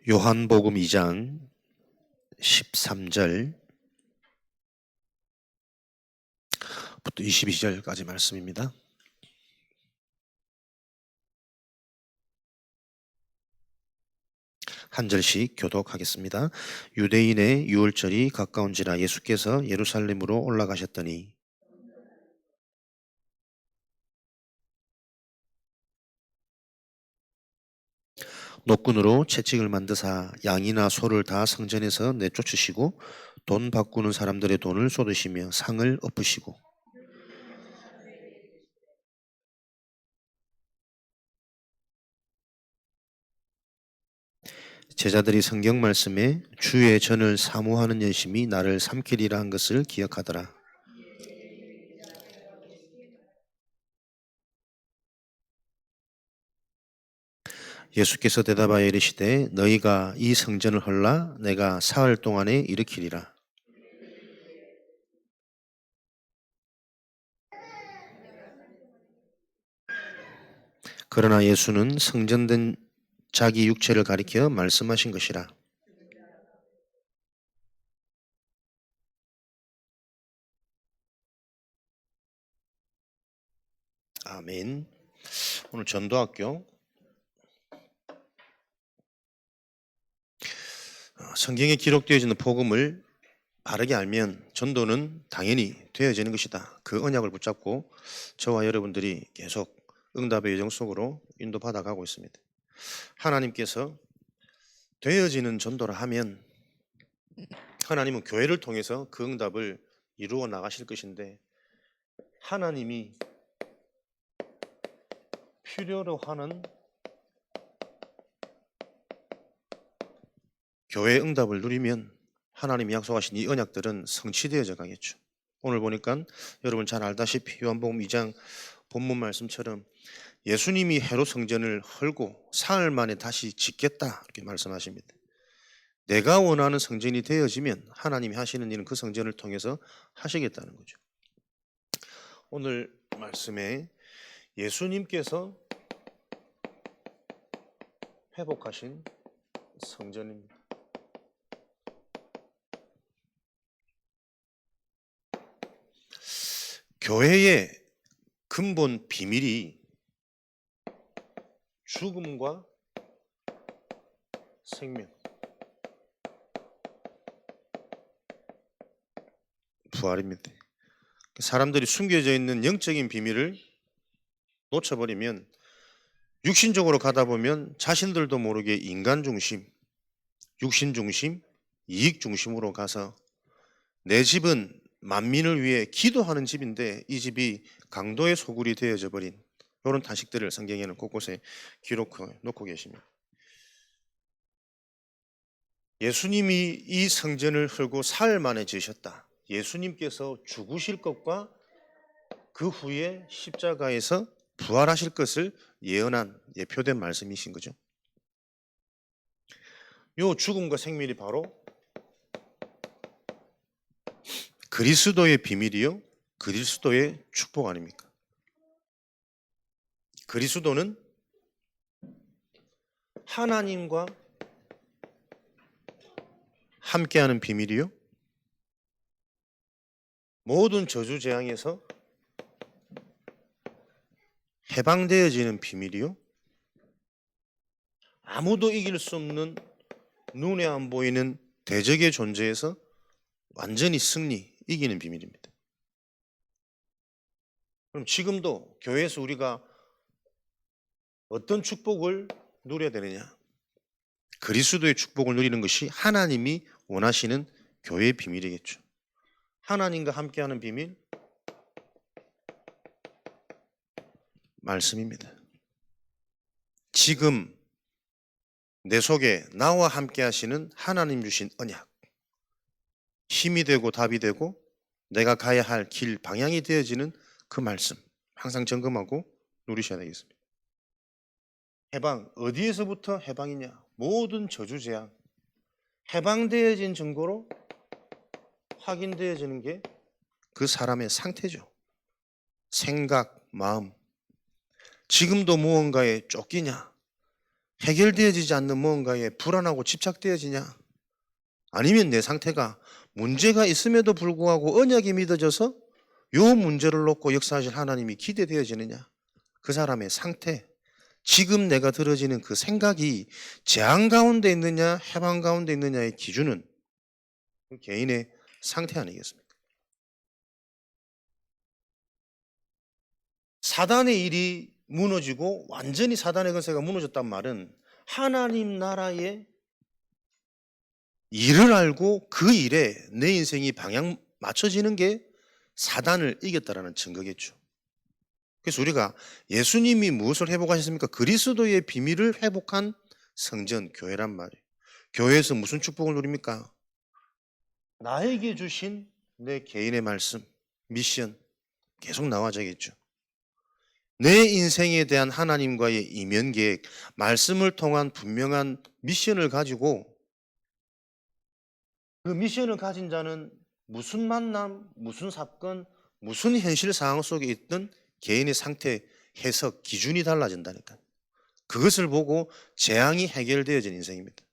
요한복음 2장 13절부터 22절까지 말씀입니다. 한 절씩 교독하겠습니다. 유대인의 유월절이 가까운지라 예수께서 예루살렘으로 올라가셨더니 노끈으로 채찍을 만드사 양이나 소를 다 성전에서 내쫓으시고 돈 바꾸는 사람들의 돈을 쏟으시며 상을 엎으시고 제자들이 성경 말씀에 주의 전을 사모하는 열심이 나를 삼키리라 한 것을 기억하더라. 예수께서 대답하여 이르시되 너희가 이 성전을 헐라 내가 사흘 동안에 일으키리라. 그러나 예수는 성전된 자기 육체를 가리켜 말씀하신 것이라. 아멘. 오늘 전도학교 성경에 기록되어지는 복음을 바르게 알면 전도는 당연히 되어지는 것이다. 그 언약을 붙잡고 저와 여러분들이 계속 응답의 여정 속으로 인도받아 가고 있습니다. 하나님께서 되어지는 전도를 하면 하나님은 교회를 통해서 그 응답을 이루어 나가실 것인데 하나님이 필요로 하는 교회의 응답을 누리면 하나님이 약속하신 이 언약들은 성취되어져 가겠죠. 오늘 보니까 여러분 잘 알다시피 요한복음 2장 본문 말씀처럼 예수님이 헤롯 성전을 헐고 사흘 만에 다시 짓겠다 이렇게 말씀하십니다. 내가 원하는 성전이 되어지면 하나님이 하시는 일은 그 성전을 통해서 하시겠다는 거죠. 오늘 말씀에 예수님께서 회복하신 성전입니다. 교회의 근본 비밀이 죽음과 생명, 부활입니다. 사람들이 숨겨져 있는 영적인 비밀을 놓쳐버리면 육신적으로 가다 보면 자신들도 모르게 인간 중심, 육신 중심, 이익 중심으로 가서 내 집은 만민을 위해 기도하는 집인데 이 집이 강도의 소굴이 되어져 버린 이런 탄식들을 성경에는 곳곳에 기록해 놓고 계십니다. 예수님이 이 성전을 헐고 사흘 만에 지으셨다. 예수님께서 죽으실 것과 그 후에 십자가에서 부활하실 것을 예언한 예표된 말씀이신 거죠. 요 죽음과 생명이 바로 그리스도의 비밀이요 그리스도의 축복 아닙니까? 그리스도는 하나님과 함께하는 비밀이요 모든 저주 재앙에서 해방되어지는 비밀이요 아무도 이길 수 없는 눈에 안 보이는 대적의 존재에서 완전히 승리, 이기는 비밀입니다. 그럼 지금도 교회에서 우리가 어떤 축복을 누려야 되느냐? 그리스도의 축복을 누리는 것이 하나님이 원하시는 교회의 비밀이겠죠. 하나님과 함께하는 비밀, 말씀입니다. 지금 내 속에 나와 함께 하시는 하나님 주신 언약, 힘이 되고 답이 되고 내가 가야 할 길 방향이 되어지는 그 말씀 항상 점검하고 누리셔야 되겠습니다. 해방, 어디에서부터 해방이냐? 모든 저주 재앙 해방되어진 증거로 확인되어지는 게 그 사람의 상태죠. 생각, 마음. 지금도 무언가에 쫓기냐? 해결되어지지 않는 무언가에 불안하고 집착되어지냐? 아니면 내 상태가 문제가 있음에도 불구하고 언약이 믿어져서 요 문제를 놓고 역사하실 하나님이 기대되어지느냐? 그 사람의 상태, 지금 내가 들어지는 그 생각이 재앙 가운데 있느냐 해방 가운데 있느냐의 기준은 그 개인의 상태 아니겠습니까? 사단의 일이 무너지고 완전히 사단의 권세가 무너졌단 말은 하나님 나라의 일을 알고 그 일에 내 인생이 방향 맞춰지는 게 사단을 이겼다라는 증거겠죠. 그래서 우리가 예수님이 무엇을 회복하셨습니까? 그리스도의 비밀을 회복한 성전, 교회란 말이에요. 교회에서 무슨 축복을 누립니까? 나에게 주신 내 개인의 말씀, 미션 계속 나와져야겠죠. 내 인생에 대한 하나님과의 이면 계획, 말씀을 통한 분명한 미션을 가지고 그 미션을 가진 자는 무슨 만남, 무슨 사건, 무슨 현실 상황 속에 있던 개인의 상태, 해석, 기준이 달라진다니까요. 그것을 보고 재앙이 해결되어진 인생입니다.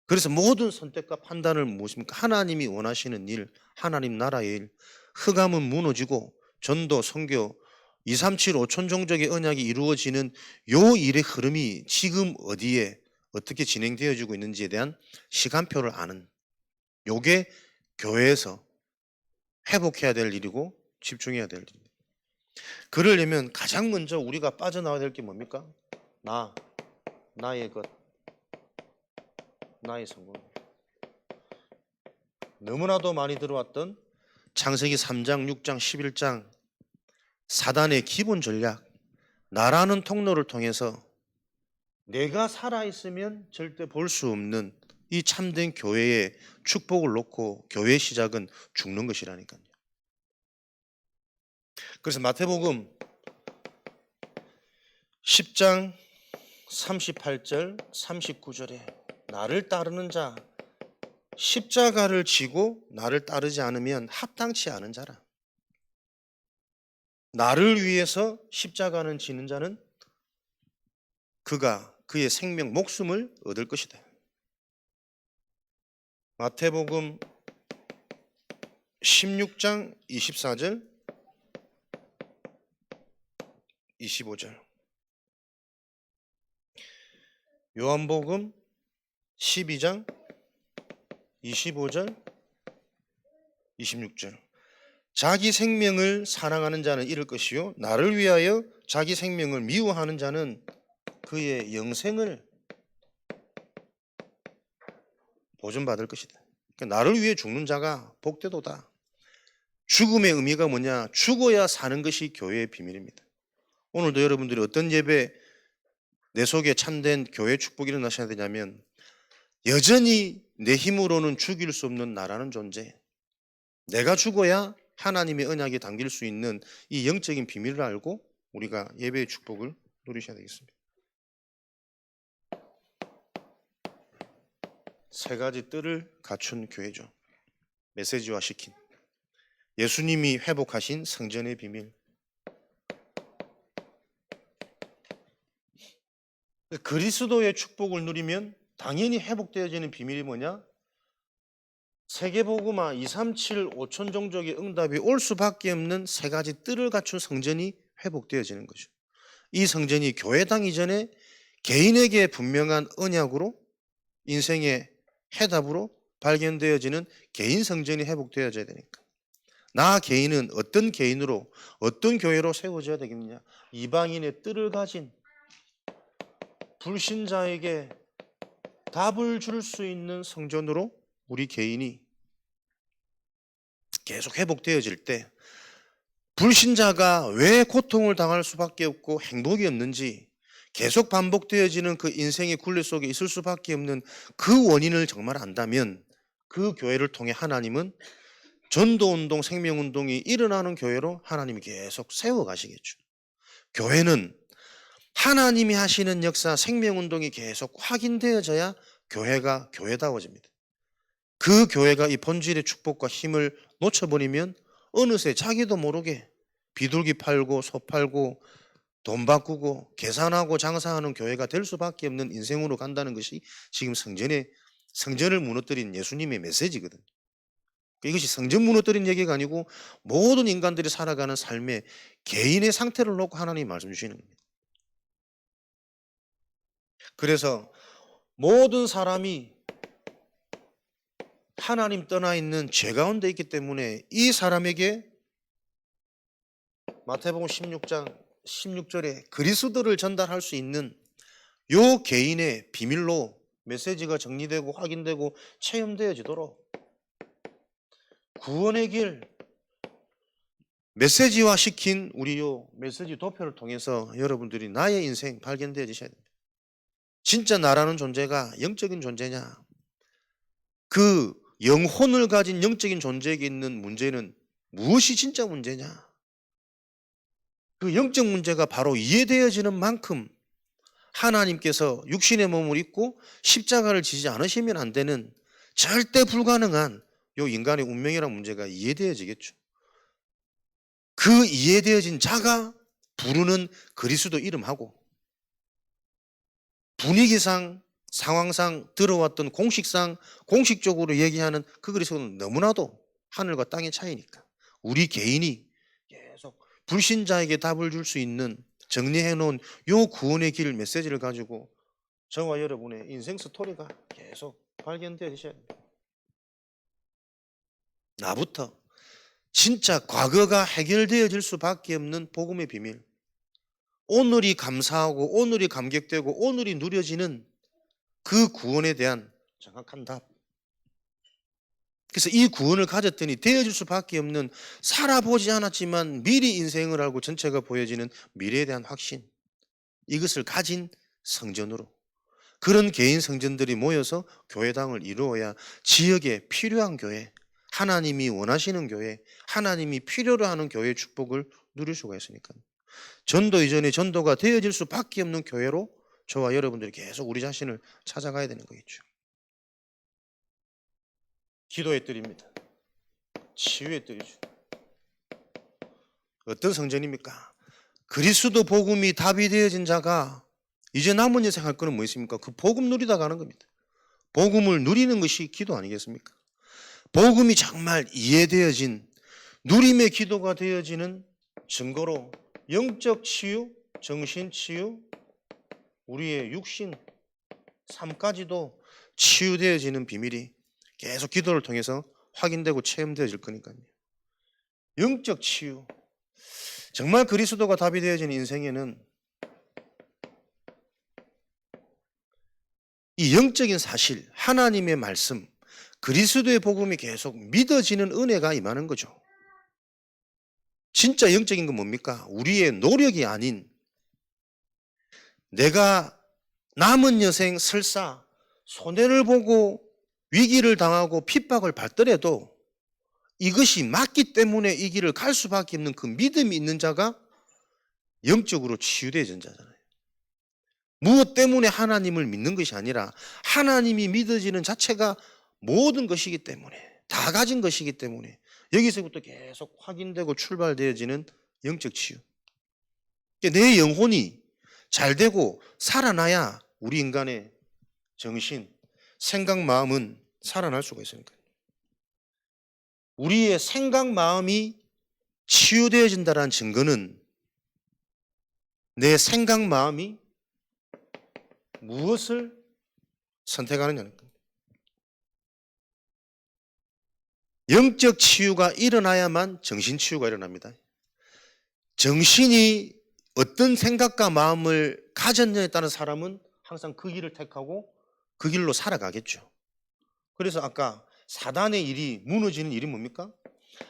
그래서 모든 선택과 판단을 무엇입니까? 하나님이 원하시는 일, 하나님 나라의 일, 흑암은 무너지고 전도, 선교, 237 5천 종족의 언약이 이루어지는 요 일의 흐름이 지금 어디에 어떻게 진행되어지고 있는지에 대한 시간표를 아는 요게 교회에서 회복해야 될 일이고 집중해야 될 일입니다. 그러려면 가장 먼저 우리가 빠져나와야 될 게 뭡니까? 나의 것, 나의 성공. 너무나도 많이 들어왔던 창세기 3장, 6장, 11장 사단의 기본 전략, 나라는 통로를 통해서 내가 살아있으면 절대 볼 수 없는 이 참된 교회의 축복을 놓고 교회의 시작은 죽는 것이라니까요. 그래서 마태복음 10장 38절 39절에 나를 따르는 자 십자가를 지고 나를 따르지 않으면 합당치 않은 자라. 나를 위해서 십자가는 지는 자는 그가 그의 생명 목숨을 얻을 것이다. 마태복음 16장 24절 25절 요한복음 12장 25절 26절 자기 생명을 사랑하는 자는 잃을 것이요 나를 위하여 자기 생명을 미워하는 자는 그의 영생을 보존받을 것이다. 그러니까 나를 위해 죽는 자가 복되도다. 죽음의 의미가 뭐냐? 죽어야 사는 것이 교회의 비밀입니다. 오늘도 여러분들이 어떤 예배 내 속에 참된 교회 축복이 일어나셔야 되냐면 여전히 내 힘으로는 죽일 수 없는 나라는 존재, 내가 죽어야 하나님의 언약에 담길 수 있는 이 영적인 비밀을 알고 우리가 예배의 축복을 누리셔야 되겠습니다. 세 가지 뜰을 갖춘 교회죠. 메시지화 시킨 예수님이 회복하신 성전의 비밀. 그리스도의 축복을 누리면 당연히 회복되어지는 비밀이 뭐냐? 세계복음화 237 5천 종족의 응답이 올 수밖에 없는 세 가지 뜰을 갖춘 성전이 회복되어지는 거죠. 이 성전이 교회당 이전에 개인에게 분명한 언약으로 인생의 해답으로 발견되어지는 개인 성전이 회복되어져야 되니까. 나 개인은 어떤 개인으로 어떤 교회로 세워져야 되겠느냐? 이방인의 뜰을 가진 불신자에게 답을 줄 수 있는 성전으로 우리 개인이 계속 회복되어질 때 불신자가 왜 고통을 당할 수밖에 없고 행복이 없는지 계속 반복되어지는 그 인생의 굴레 속에 있을 수밖에 없는 그 원인을 정말 안다면 그 교회를 통해 하나님은 전도운동, 생명운동이 일어나는 교회로 하나님이 계속 세워가시겠죠. 교회는 하나님이 하시는 역사, 생명운동이 계속 확인되어져야 교회가 교회다워집니다. 그 교회가 이 본질의 축복과 힘을 놓쳐버리면 어느새 자기도 모르게 비둘기 팔고 소 팔고 돈 바꾸고 계산하고 장사하는 교회가 될 수밖에 없는 인생으로 간다는 것이 지금 성전을 무너뜨린 예수님의 메시지거든. 이것이 성전 무너뜨린 얘기가 아니고 모든 인간들이 살아가는 삶의 개인의 상태를 놓고 하나님이 말씀 주시는 겁니다. 그래서 모든 사람이 하나님 떠나 있는 죄 가운데 있기 때문에 이 사람에게 마태복음 16장 16절에 그리스도를 전달할 수 있는 요 개인의 비밀로 메시지가 정리되고 확인되고 체험되어지도록 구원의 길 메시지화 시킨 우리 요 메시지 도표를 통해서 여러분들이 나의 인생 발견되어지셔야 됩니다. 진짜 나라는 존재가 영적인 존재냐? 그 영혼을 가진 영적인 존재에게 있는 문제는 무엇이 진짜 문제냐? 그 영적 문제가 바로 이해되어지는 만큼 하나님께서 육신의 몸을 입고 십자가를 지지 않으시면 안 되는 절대 불가능한 요 인간의 운명이라는 문제가 이해되어지겠죠. 그 이해되어진 자가 부르는 그리스도 이름하고 분위기상 상황상 들어왔던 공식상 공식적으로 얘기하는 그 그리스도는 너무나도 하늘과 땅의 차이니까 우리 개인이 계속 불신자에게 답을 줄 수 있는 정리해 놓은 요 구원의 길 메시지를 가지고 저와 여러분의 인생 스토리가 계속 발견되어지셔야 됩니다. 나부터 진짜 과거가 해결되어질 수밖에 없는 복음의 비밀, 오늘이 감사하고 오늘이 감격되고 오늘이 누려지는 그 구원에 대한 정확한 답. 그래서 이 구원을 가졌더니 되어질 수밖에 없는 살아보지 않았지만 미리 인생을 알고 전체가 보여지는 미래에 대한 확신, 이것을 가진 성전으로 그런 개인 성전들이 모여서 교회당을 이루어야 지역에 필요한 교회, 하나님이 원하시는 교회, 하나님이 필요로 하는 교회의 축복을 누릴 수가 있으니까요. 전도 이전에 전도가 되어질 수밖에 없는 교회로 저와 여러분들이 계속 우리 자신을 찾아가야 되는 거겠죠. 기도의 뜰입니다. 치유의 뜰이죠. 어떤 성전입니까? 그리스도 복음이 답이 되어진 자가 이제 남은 인생 할 거는 뭐 있습니까? 그 복음 누리다 가는 겁니다. 복음을 누리는 것이 기도 아니겠습니까? 복음이 정말 이해되어진 누림의 기도가 되어지는 증거로 영적 치유, 정신 치유, 우리의 육신, 삶까지도 치유되어지는 비밀이 계속 기도를 통해서 확인되고 체험되어질 거니까요. 영적 치유, 정말 그리스도가 답이 되어진 인생에는 이 영적인 사실, 하나님의 말씀, 그리스도의 복음이 계속 믿어지는 은혜가 임하는 거죠. 진짜 영적인 건 뭡니까? 우리의 노력이 아닌 내가 남은 여생 설사 손해를 보고 위기를 당하고 핍박을 받더라도 이것이 맞기 때문에 이 길을 갈 수밖에 없는 그 믿음이 있는 자가 영적으로 치유되어진 자잖아요. 무엇 때문에 하나님을 믿는 것이 아니라 하나님이 믿어지는 자체가 모든 것이기 때문에, 다 가진 것이기 때문에 여기서부터 계속 확인되고 출발되어지는 영적 치유. 내 영혼이 잘 되고 살아나야 우리 인간의 정신, 생각, 마음은 살아날 수가 있으니까. 우리의 생각, 마음이 치유되어진다는 증거는 내 생각, 마음이 무엇을 선택하느냐는 겁니다. 영적 치유가 일어나야만 정신 치유가 일어납니다. 정신이 어떤 생각과 마음을 가졌냐에 따른 사람은 항상 그 길을 택하고 그 길로 살아가겠죠. 그래서 아까 사단의 일이 무너지는 일이 뭡니까?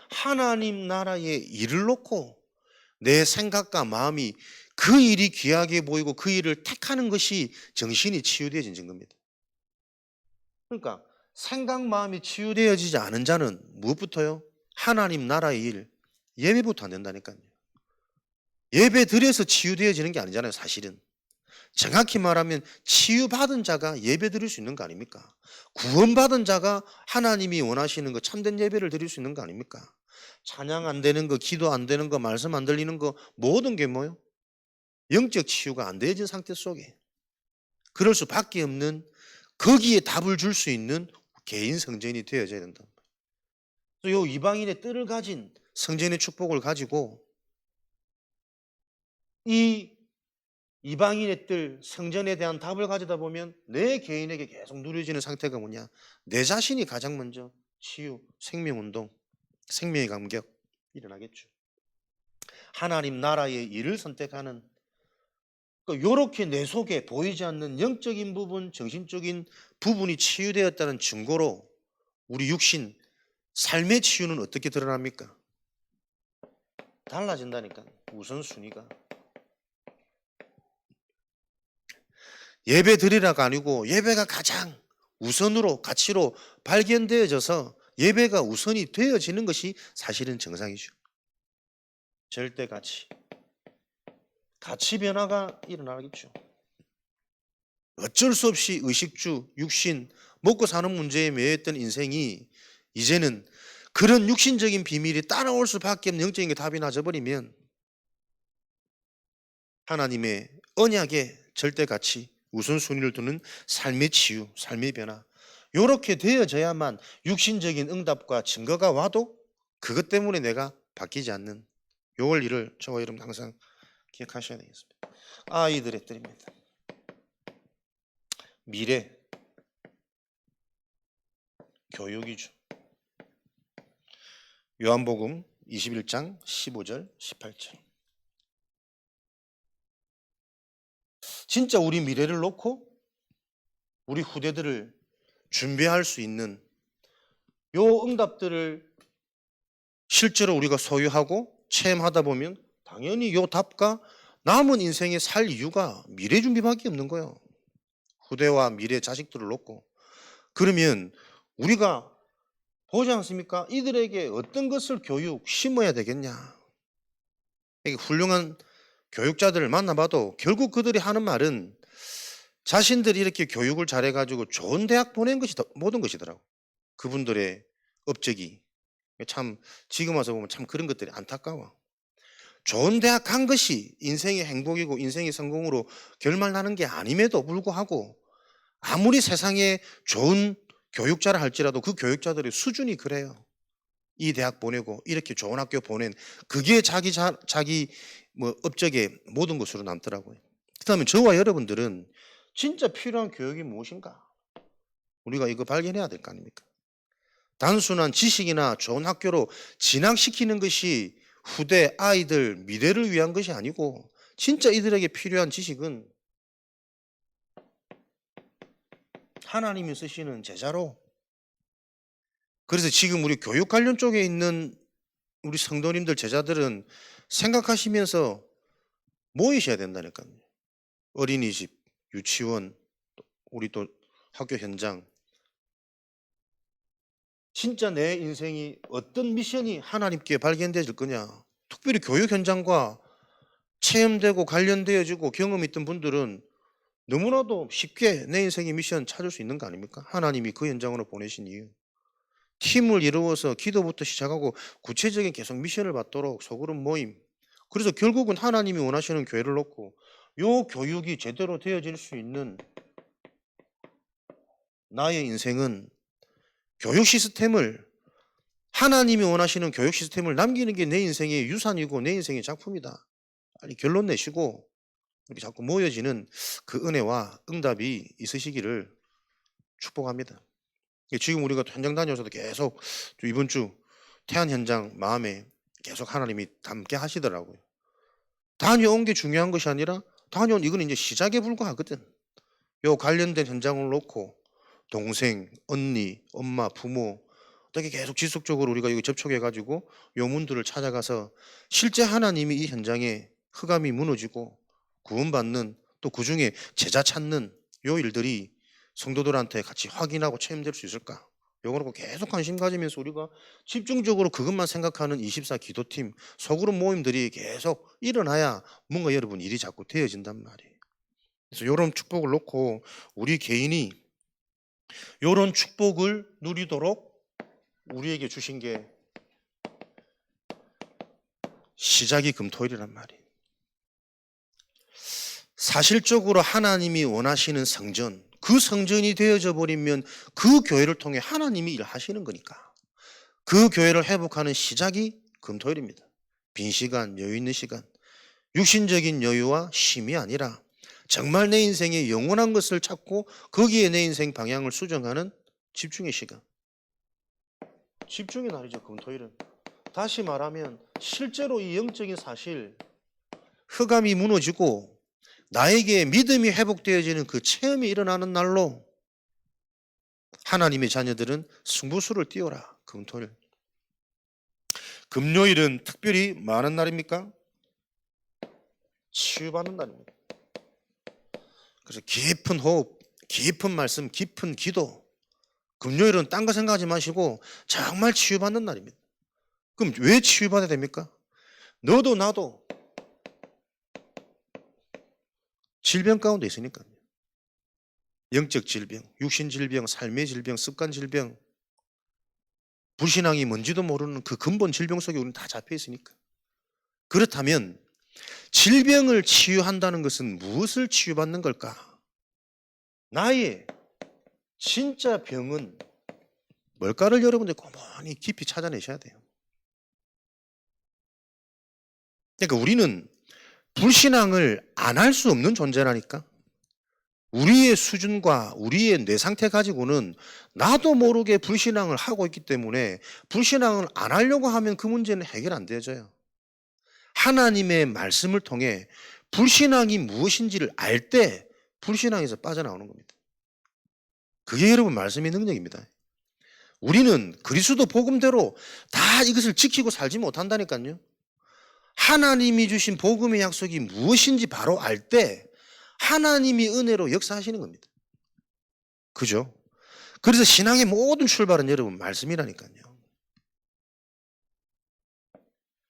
하나님 나라의 일을 놓고 내 생각과 마음이 그 일이 귀하게 보이고 그 일을 택하는 것이 정신이 치유되어진 증거입니다. 그러니까 생각, 마음이 치유되어지지 않은 자는 무엇부터요? 하나님 나라의 일, 예배부터 안 된다니까요. 예배 드려서 치유되어지는 게 아니잖아요, 사실은. 정확히 말하면 치유받은 자가 예배 드릴 수 있는 거 아닙니까? 구원받은 자가 하나님이 원하시는 거 참된 예배를 드릴 수 있는 거 아닙니까? 찬양 안 되는 거, 기도 안 되는 거, 말씀 안 들리는 거 모든 게 뭐요? 영적 치유가 안 되어진 상태 속에 그럴 수밖에 없는 거기에 답을 줄 수 있는 개인 성전이 되어져야 된다. 요 이방인의 뜰을 가진 성전의 축복을 가지고 이 이방인의 뜰 성전에 대한 답을 가져다 보면 내 개인에게 계속 누려지는 상태가 뭐냐? 내 자신이 가장 먼저 치유, 생명운동, 생명의 감격 일어나겠죠. 하나님 나라의 일을 선택하는 요렇게 내 속에 보이지 않는 영적인 부분, 정신적인 부분이 치유되었다는 증거로 우리 육신, 삶의 치유는 어떻게 드러납니까? 달라진다니까. 우선순위가. 예배 드리라가 아니고 예배가 가장 우선으로 가치로 발견되어져서 예배가 우선이 되어지는 것이 사실은 정상이죠. 절대 가치 변화가 일어나겠죠. 어쩔 수 없이 의식주, 육신, 먹고 사는 문제에 매였던 인생이 이제는 그런 육신적인 비밀이 따라올 수밖에 없는 영적인 게 답이 나져버리면 하나님의 언약의 절대 가치, 우선순위를 두는 삶의 치유, 삶의 변화 이렇게 되어져야만 육신적인 응답과 증거가 와도 그것 때문에 내가 바뀌지 않는 요 원리를 저와 여러분 항상 기억하셔야 되겠습니다. 아이들의 뜰입니다. 미래 교육이죠. 요한복음 21장 15절 18절. 진짜 우리 미래를 놓고 우리 후대들을 준비할 수 있는 요 응답들을 실제로 우리가 소유하고 체험하다 보면 당연히 요 답과 남은 인생에 살 이유가 미래 준비밖에 없는 거예요. 후대와 미래 자식들을 놓고. 그러면 우리가 보지 않습니까? 이들에게 어떤 것을 심어야 되겠냐. 훌륭한 교육자들을 만나봐도 결국 그들이 하는 말은 자신들이 이렇게 교육을 잘해가지고 좋은 대학 보낸 것이 모든 것이더라고. 그분들의 업적이. 참 지금 와서 보면 참 그런 것들이 안타까워. 좋은 대학 간 것이 인생의 행복이고 인생의 성공으로 결말나는 게 아님에도 불구하고 아무리 세상에 좋은 교육자라 할지라도 그 교육자들의 수준이 그래요. 이 대학 보내고 이렇게 좋은 학교 보낸 그게 자기 업적의 모든 것으로 남더라고요. 그렇다면 저와 여러분들은 진짜 필요한 교육이 무엇인가? 우리가 이거 발견해야 될 거 아닙니까? 단순한 지식이나 좋은 학교로 진학시키는 것이 후대 아이들 미래를 위한 것이 아니고 진짜 이들에게 필요한 지식은 하나님이 쓰시는 제자로. 그래서 지금 우리 교육 관련 쪽에 있는 우리 성도님들 제자들은 생각하시면서 모이셔야 된다니까요. 어린이집, 유치원, 우리 또 학교 현장. 진짜 내 인생이 어떤 미션이 하나님께 발견되어질 거냐. 특별히 교육 현장과 체험되고 관련되어지고 경험 있던 분들은 너무나도 쉽게 내 인생의 미션 찾을 수 있는 거 아닙니까? 하나님이 그 현장으로 보내신 이유. 팀을 이루어서 기도부터 시작하고 구체적인 계속 미션을 받도록 소그룹 모임. 그래서 결국은 하나님이 원하시는 교회를 놓고 요 교육이 제대로 되어질 수 있는 나의 인생은 교육 시스템을 하나님이 원하시는 교육 시스템을 남기는 게 내 인생의 유산이고 내 인생의 작품이다. 빨리 결론 내시고 우리 자꾸 모여지는 그 은혜와 응답이 있으시기를 축복합니다. 지금 우리가 현장 다녀서도 계속 이번 주 태안 현장 마음에 계속 하나님이 담게 하시더라고요. 다녀온 게 중요한 것이 아니라 다녀온 이건 이제 시작에 불과하거든. 요 관련된 현장을 놓고 동생, 언니, 엄마, 부모 어떻게 계속 지속적으로 우리가 여기 접촉해가지고 요 문들을 찾아가서 실제 하나님이 이 현장에 흑암이 무너지고 구원받는 또 그중에 제자 찾는 요 일들이 성도들한테 같이 확인하고 체험될 수 있을까? 요거로 계속 관심 가지면서 우리가 집중적으로 그것만 생각하는 24 기도팀 소그룹 모임들이 계속 일어나야 뭔가 여러분 일이 자꾸 되어진단 말이에요. 그래서 요런 축복을 놓고 우리 개인이 요런 축복을 누리도록 우리에게 주신 게 시작이 금토일이란 말이에요. 사실적으로 하나님이 원하시는 성전, 그 성전이 되어져 버리면 그 교회를 통해 하나님이 일하시는 거니까 그 교회를 회복하는 시작이 금토일입니다. 빈 시간, 여유 있는 시간, 육신적인 여유와 쉼이 아니라 정말 내 인생에 영원한 것을 찾고 거기에 내 인생 방향을 수정하는 집중의 시간. 집중의 날이죠, 금토일은. 다시 말하면 실제로 이 영적인 사실, 흑암이 무너지고 나에게 믿음이 회복되어지는 그 체험이 일어나는 날로 하나님의 자녀들은 승부수를 띄워라. 금토일. 금요일은 특별히 많은 날입니까? 치유받는 날입니다. 그래서 깊은 호흡, 깊은 말씀, 깊은 기도. 금요일은 딴 거 생각하지 마시고 정말 치유받는 날입니다. 그럼 왜 치유받아야 됩니까? 너도 나도 질병 가운데 있으니까요. 영적 질병, 육신 질병, 삶의 질병, 습관 질병, 불신앙이 뭔지도 모르는 그 근본 질병 속에 우리는 다 잡혀 있으니까. 그렇다면 질병을 치유한다는 것은 무엇을 치유받는 걸까? 나의 진짜 병은 뭘까를 여러분들 고만히 깊이 찾아내셔야 돼요. 그러니까 우리는 불신앙을 안 할 수 없는 존재라니까. 우리의 수준과 우리의 뇌 상태 가지고는 나도 모르게 불신앙을 하고 있기 때문에 불신앙을 안 하려고 하면 그 문제는 해결 안 되어져요. 하나님의 말씀을 통해 불신앙이 무엇인지를 알 때 불신앙에서 빠져나오는 겁니다. 그게 여러분 말씀의 능력입니다. 우리는 그리스도 복음대로 다 이것을 지키고 살지 못한다니까요. 하나님이 주신 복음의 약속이 무엇인지 바로 알 때 하나님이 은혜로 역사하시는 겁니다. 그죠? 그래서 신앙의 모든 출발은 여러분 말씀이라니까요.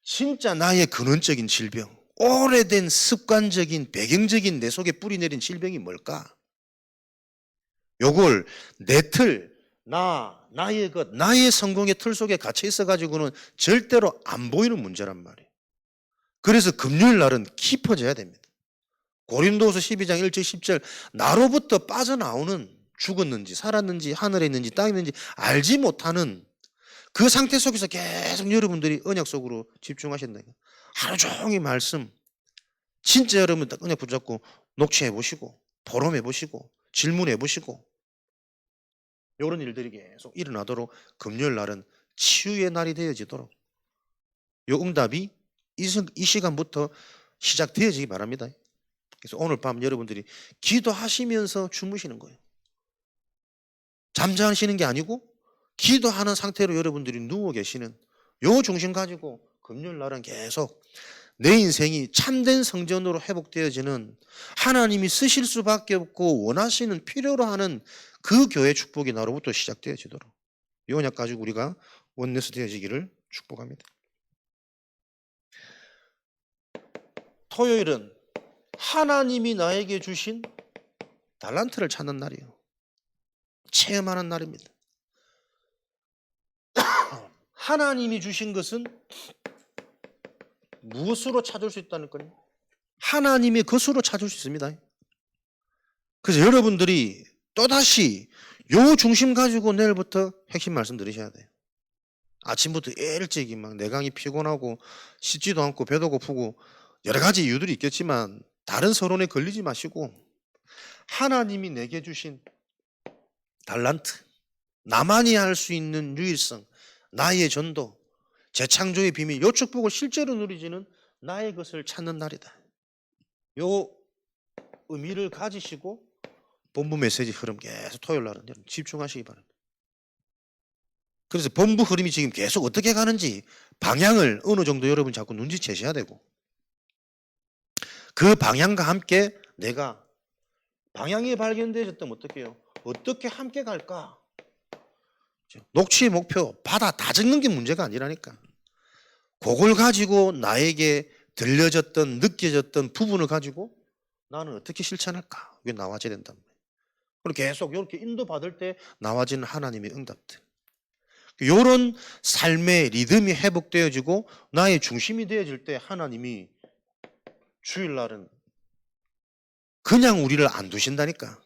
진짜 나의 근원적인 질병, 오래된 습관적인 배경적인 내 속에 뿌리 내린 질병이 뭘까? 요걸 내 틀, 나의 것, 나의 성공의 틀 속에 갇혀 있어가지고는 절대로 안 보이는 문제란 말이에요. 그래서 금요일 날은 깊어져야 됩니다. 고린도후서 12장 1절 10절 나로부터 빠져나오는 죽었는지 살았는지 하늘에 있는지 땅에 있는지 알지 못하는 그 상태 속에서 계속 여러분들이 언약 속으로 집중하신다. 하루 종일 말씀 진짜 여러분 딱 언약 붙잡고 녹취해 보시고 포럼해 보시고 질문해 보시고 이런 일들이 계속 일어나도록 금요일 날은 치유의 날이 되어지도록 요 응답이 이 시간부터 시작되어지기 바랍니다. 그래서 오늘 밤 여러분들이 기도하시면서 주무시는 거예요. 잠자시는 게 아니고 기도하는 상태로 여러분들이 누워 계시는 요 중심 가지고 금요일 날은 계속 내 인생이 참된 성전으로 회복되어지는 하나님이 쓰실 수밖에 없고 원하시는 필요로 하는 그 교회 축복이 나로부터 시작되어지도록 이 언약 가지고 우리가 원내스 되어지기를 축복합니다. 토요일은 하나님이 나에게 주신 달란트를 찾는 날이에요. 체험하는 날입니다. 하나님이 주신 것은 무엇으로 찾을 수 있다는 거예요? 하나님의 것으로 찾을 수 있습니다. 그래서 여러분들이 또다시 요 중심 가지고 내일부터 핵심 말씀 들으셔야 돼요. 아침부터 일찍이 막 내강이 피곤하고 씻지도 않고 배도 고프고 여러 가지 이유들이 있겠지만 다른 서론에 걸리지 마시고 하나님이 내게 주신 달란트, 나만이 할 수 있는 유일성, 나의 전도, 재창조의 비밀, 요 축복을 실제로 누리지는 나의 것을 찾는 날이다. 요 의미를 가지시고 본부 메시지 흐름 계속 토요일 날은 집중하시기 바랍니다. 그래서 본부 흐름이 지금 계속 어떻게 가는지 방향을 어느 정도 여러분 자꾸 눈치채셔야 되고 그 방향과 함께 내가 방향이 발견되셨다면 어떻게 해요? 어떻게 함께 갈까? 녹취의 목표 받아 다 적는 게 문제가 아니라니까. 그걸 가지고 나에게 들려졌던 느껴졌던 부분을 가지고 나는 어떻게 실천할까? 이게 나와져야 된단 말이에요. 그리고 계속 이렇게 인도받을 때 나와지는 하나님의 응답들. 이런 삶의 리듬이 회복되어지고 나의 중심이 되어질 때 하나님이 주일날은 그냥 우리를 안 두신다니까.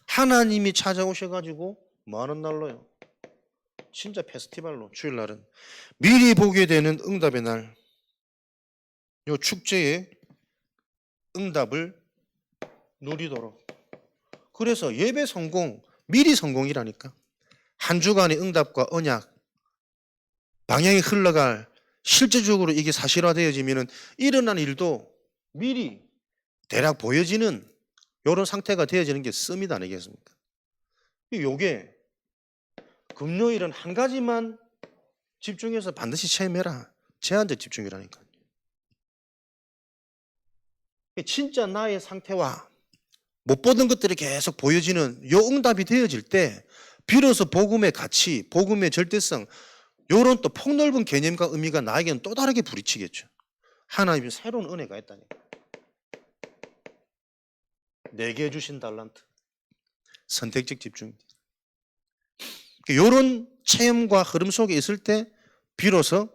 하나님이 찾아오셔가지고 뭐 하는 날로요? 진짜 페스티벌로, 주일날은 미리 보게 되는 응답의 날, 요 축제의 응답을 누리도록. 그래서 예배 성공, 미리 성공이라니까. 한 주간의 응답과 언약, 방향이 흘러갈, 실제적으로 이게 사실화되어지면 일어난 일도 미리 대략 보여지는 이런 상태가 되어지는 게 씀이다 아니겠습니까? 요게 금요일은 한 가지만 집중해서 반드시 체험해라. 제한적 집중이라니까. 진짜 나의 상태와 못 보던 것들이 계속 보여지는 요 응답이 되어질 때 비로소 복음의 가치, 복음의 절대성, 요런 또 폭넓은 개념과 의미가 나에게는 또 다르게 부딪히겠죠. 하나님의 새로운 은혜가 있다니까. 내게 주신 달란트, 선택적 집중. 요런 체험과 흐름 속에 있을 때 비로소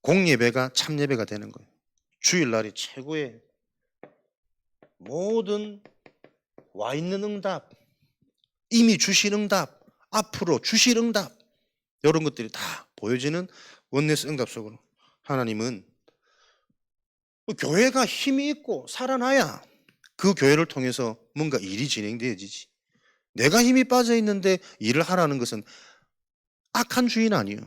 공예배가 참예배가 되는 거예요. 주일날이 최고의 모든 와 있는 응답, 이미 주신 응답, 앞으로 주실 응답, 이런 것들이 다 보여지는 원네스 응답 속으로 하나님은 교회가 힘이 있고 살아나야 그 교회를 통해서 뭔가 일이 진행되어지지. 내가 힘이 빠져 있는데 일을 하라는 것은 악한 주인 아니에요.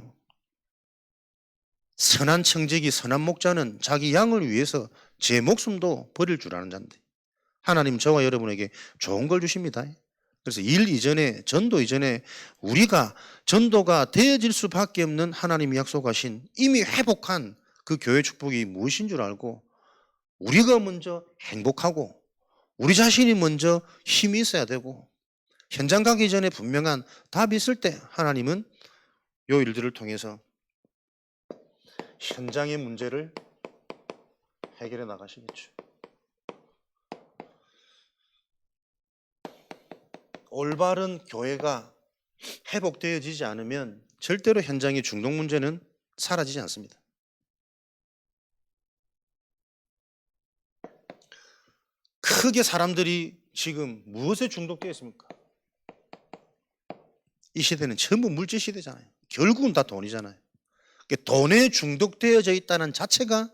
선한 청지기, 선한 목자는 자기 양을 위해서 제 목숨도 버릴 줄 아는 자인데 하나님 저와 여러분에게 좋은 걸 주십니다. 그래서 일 이전에, 전도 이전에 우리가 전도가 되어질 수밖에 없는 하나님이 약속하신 이미 회복한 그 교회 축복이 무엇인 줄 알고 우리가 먼저 행복하고 우리 자신이 먼저 힘이 있어야 되고 현장 가기 전에 분명한 답이 있을 때 하나님은 요 일들을 통해서 현장의 문제를 해결해 나가시겠죠. 올바른 교회가 회복되어지지 않으면 절대로 현장의 중독 문제는 사라지지 않습니다. 크게 사람들이 지금 무엇에 중독되어 있습니까? 이 시대는 전부 물질 시대잖아요. 결국은 다 돈이잖아요. 돈에 중독되어져 있다는 자체가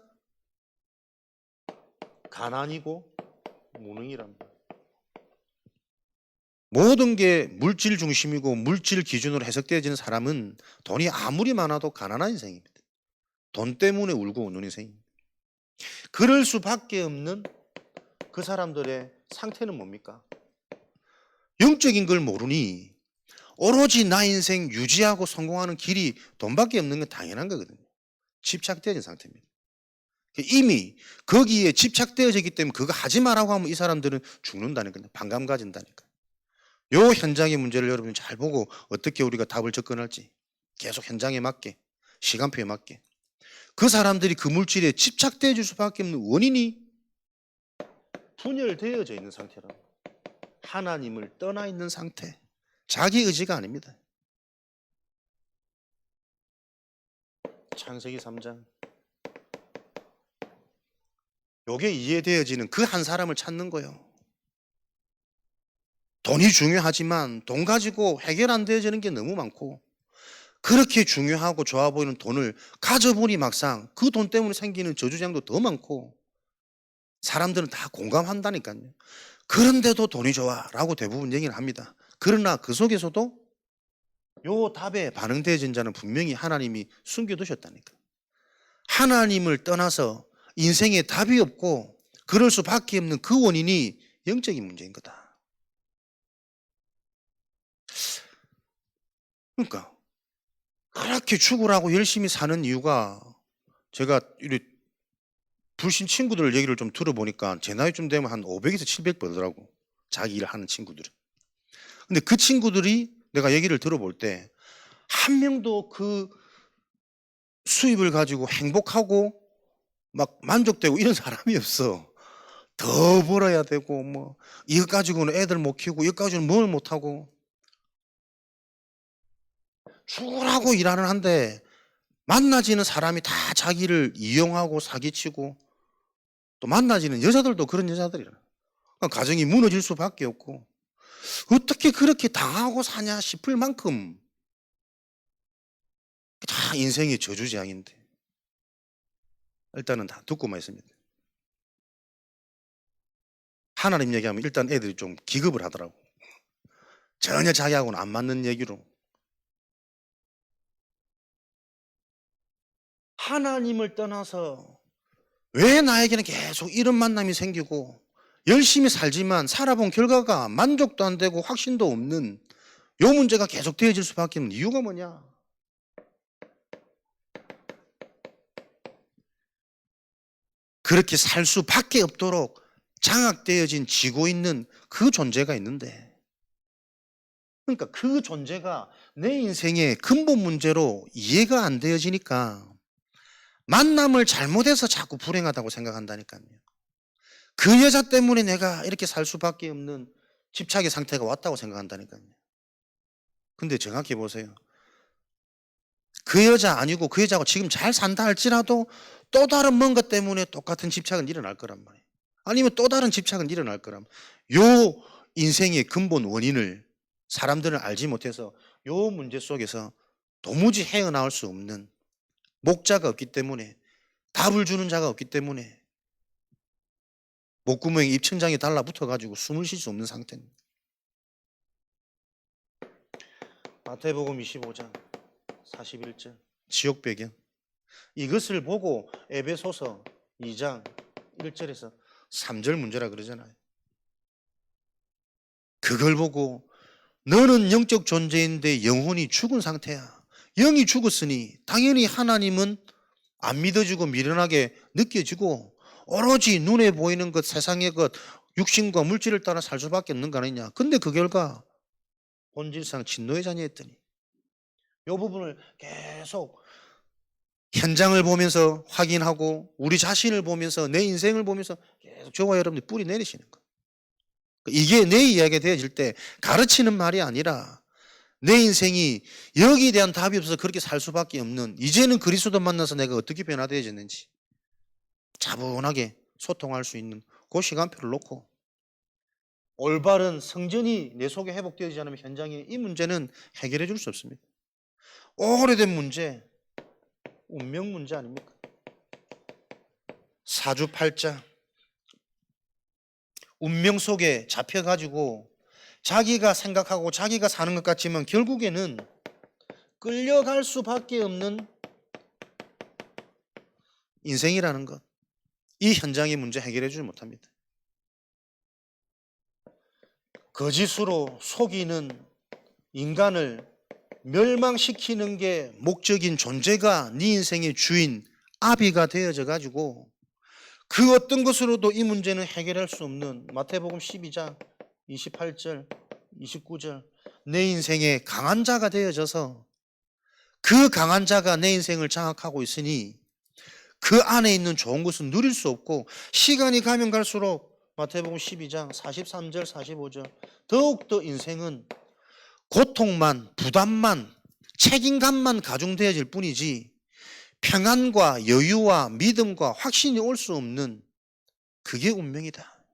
가난이고 무능이랍니다. 모든 게 물질 중심이고 물질 기준으로 해석되어지는 사람은 돈이 아무리 많아도 가난한 인생입니다. 돈 때문에 울고 웃는 인생입니다. 그럴 수밖에 없는 그 사람들의 상태는 뭡니까? 영적인 걸 모르니 오로지 나 인생 유지하고 성공하는 길이 돈밖에 없는 건 당연한 거거든요. 집착되어진 상태입니다. 이미 거기에 집착되어지기 때문에 그거 하지 마라고 하면 이 사람들은 죽는다니까요. 반감 가진다니까. 요 현장의 문제를 여러분이 잘 보고 어떻게 우리가 답을 접근할지 계속 현장에 맞게, 시간표에 맞게. 그 사람들이 그 물질에 집착되어질 수밖에 없는 원인이 분열되어져 있는 상태라고. 하나님을 떠나 있는 상태. 자기 의지가 아닙니다. 창세기 3장. 요게 이해되어지는 그 한 사람을 찾는 거예요. 돈이 중요하지만 돈 가지고 해결 안 되어지는 게 너무 많고 그렇게 중요하고 좋아 보이는 돈을 가져보니 막상 그 돈 때문에 생기는 저주장도 더 많고 사람들은 다 공감한다니까요. 그런데도 돈이 좋아 라고 대부분 얘기를 합니다. 그러나 그 속에서도 요 답에 반응되어진 자는 분명히 하나님이 숨겨두셨다니까. 하나님을 떠나서 인생에 답이 없고 그럴 수밖에 없는 그 원인이 영적인 문제인 거다. 그러니까 그렇게 죽으라고 열심히 사는 이유가 제가 이 불신 친구들 얘기를 좀 들어보니까 제 나이쯤 되면 한 500에서 700 벌더라고. 자기 일을 하는 친구들은. 근데 그 친구들이 내가 얘기를 들어볼 때 한 명도 그 수입을 가지고 행복하고 막 만족되고 이런 사람이 없어. 더 벌어야 되고 뭐 이것 가지고는 애들 못 키우고 이것 가지고는 뭘 못 하고 죽으라고 일하는 한데 만나지는 사람이 다 자기를 이용하고 사기치고 또 만나지는 여자들도 그런 여자들이라. 가정이 무너질 수밖에 없고 어떻게 그렇게 당하고 사냐 싶을 만큼 다 인생의 저주재앙인데 일단은 다 듣고만 있습니다. 하나님 얘기하면 일단 애들이 좀 기겁을 하더라고. 전혀 자기하고는 안 맞는 얘기로. 하나님을 떠나서 왜 나에게는 계속 이런 만남이 생기고 열심히 살지만 살아본 결과가 만족도 안 되고 확신도 없는 요 문제가 계속 되어질 수밖에 없는 이유가 뭐냐? 그렇게 살 수밖에 없도록 장악되어진 지고 있는 그 존재가 있는데, 그러니까 그 존재가 내 인생의 근본 문제로 이해가 안 되어지니까 만남을 잘못해서 자꾸 불행하다고 생각한다니까요. 그 여자 때문에 내가 이렇게 살 수밖에 없는 집착의 상태가 왔다고 생각한다니까요. 근데 정확히 보세요. 그 여자 아니고 그 여자하고 지금 잘 산다 할지라도 또 다른 뭔가 때문에 똑같은 집착은 일어날 거란 말이에요. 아니면 또 다른 집착은 일어날 거란 말이에요. 요 인생의 근본 원인을 사람들은 알지 못해서 요 문제 속에서 도무지 헤어나올 수 없는 목자가 없기 때문에, 답을 주는 자가 없기 때문에 목구멍에 입천장이 달라붙어가지고 숨을 쉴 수 없는 상태입니다. 마태복음 25장 41절 지옥 배경. 이것을 보고 에베소서 2장 1절에서 3절 문제라 그러잖아요. 그걸 보고 너는 영적 존재인데 영혼이 죽은 상태야. 영이 죽었으니 당연히 하나님은 안 믿어지고 미련하게 느껴지고 오로지 눈에 보이는 것, 세상의 것, 육신과 물질을 따라 살 수밖에 없는 거 아니냐. 근데 그 결과 본질상 진노의 자녀였더니 이 부분을 계속 현장을 보면서 확인하고 우리 자신을 보면서 내 인생을 보면서 계속 저와 여러분들이 뿌리 내리시는 거예요. 이게 내 이야기가 되어질 때 가르치는 말이 아니라 내 인생이 여기에 대한 답이 없어서 그렇게 살 수밖에 없는, 이제는 그리스도 만나서 내가 어떻게 변화되어졌는지 차분하게 소통할 수 있는 그 시간표를 놓고 올바른 성전이 내 속에 회복되어지지 않으면 현장에 이 문제는 해결해 줄 수 없습니다. 오래된 문제, 운명 문제 아닙니까? 사주팔자, 운명 속에 잡혀가지고 자기가 생각하고 자기가 사는 것 같지만 결국에는 끌려갈 수밖에 없는 인생이라는 것, 이 현장의 문제 해결해 주지 못합니다. 거짓으로 속이는 인간을 멸망시키는 게 목적인 존재가 네 인생의 주인 아비가 되어져 가지고 그 어떤 것으로도 이 문제는 해결할 수 없는 마태복음 12장 28절 29절 내 인생의 강한 자가 되어져서 그 강한 자가 내 인생을 장악하고 있으니 그 안에 있는 좋은 것은 누릴 수 없고 시간이 가면 갈수록 마태복음 12장 43절 45절 더욱더 인생은 고통만, 부담만, 책임감만 가중되어질 뿐이지 평안과 여유와 믿음과 확신이 올 수 없는, 그게 운명이다.